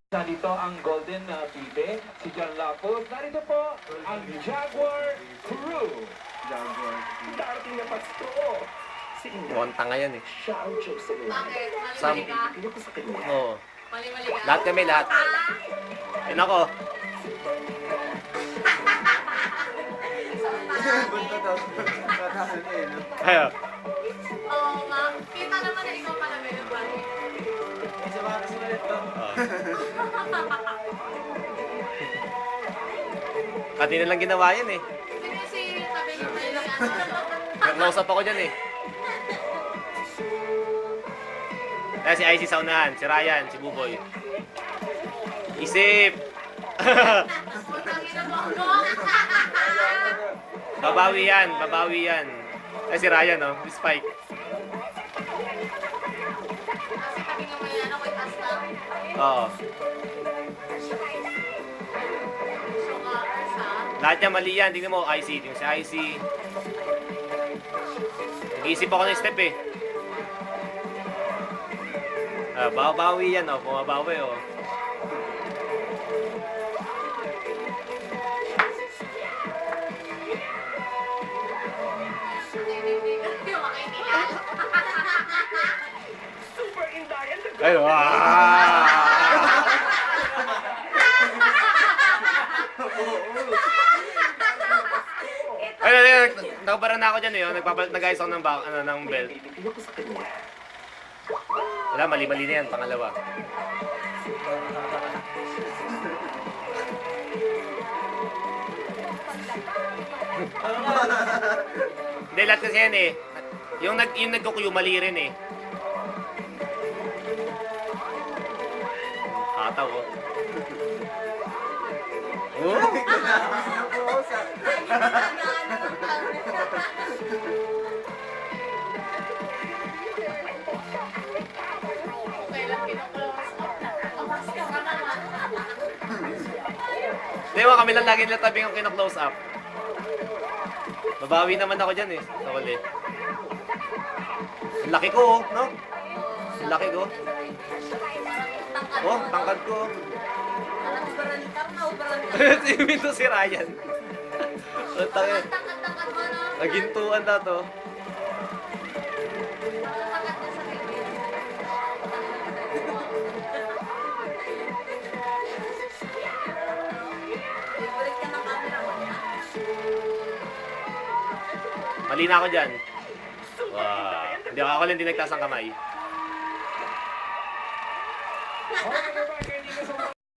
Narito ang Golden Pipe, si John Lapus. Narito po ang Jaguar Crew. Jaguar. Darating na Pasko. Mukhang tanga yan eh. Siya ang chosen one. Bakit? Sam. Mali-mali ka? Ano ko sa kanya? Oo. Mali-mali ka? Lahat kami, lahat. Yun ako. Ayo. Oo nga. Kita naman na ikaw pala ngayon, Bani. Kanina lang ginawa yan eh. Hindi kasi tabi niyo na yung Nag-close up ako dyan eh. Kaya si IC sa unahan, si Ryan, si Buboy. Isip! Babawi yan, babawi yan. Ay si Ryan oh, si Spike. Kasi tabi nga may ano, may taas lang. Oo. Sugar sa... Lahat yan mali yan, tingnan mo, IC, yung si IC. Nag-iisip ako ng step eh. Babawi yan oh, bumabawi oh. Hindi mo makaintindihan. Super Indayan. Ay, Ay, nakabara na ako dyan eh. Nagpapalit na guys ako ng, ng belt. Ano ko sa kanya? Wala, mali-mali na yan, pangalawa. Hindi, lahat kasi yan eh. Yung nagkukuyo, mali rin eh. Kataw oh. Oh? Okay lang, kinukulong. Amas ka ka naman. Hindi mo, kami lang lagi nila tabi yung kino-close up. Babawi naman ako dyan eh, sa huli. Ang laki ko oh, no? Ang laki ko. Oh, tangkad ko. Parang ubarantar na, ubarantar. Si Windows si Ryan. Ang tangin. Tangkad-tangkad mo, no? Nagintuan na to. Tangkad na sa bibig. Favorite ka ng camera mo, ha? Mali na ako dyan. Wow. Hindi ako lang din nagtaas ng kamay.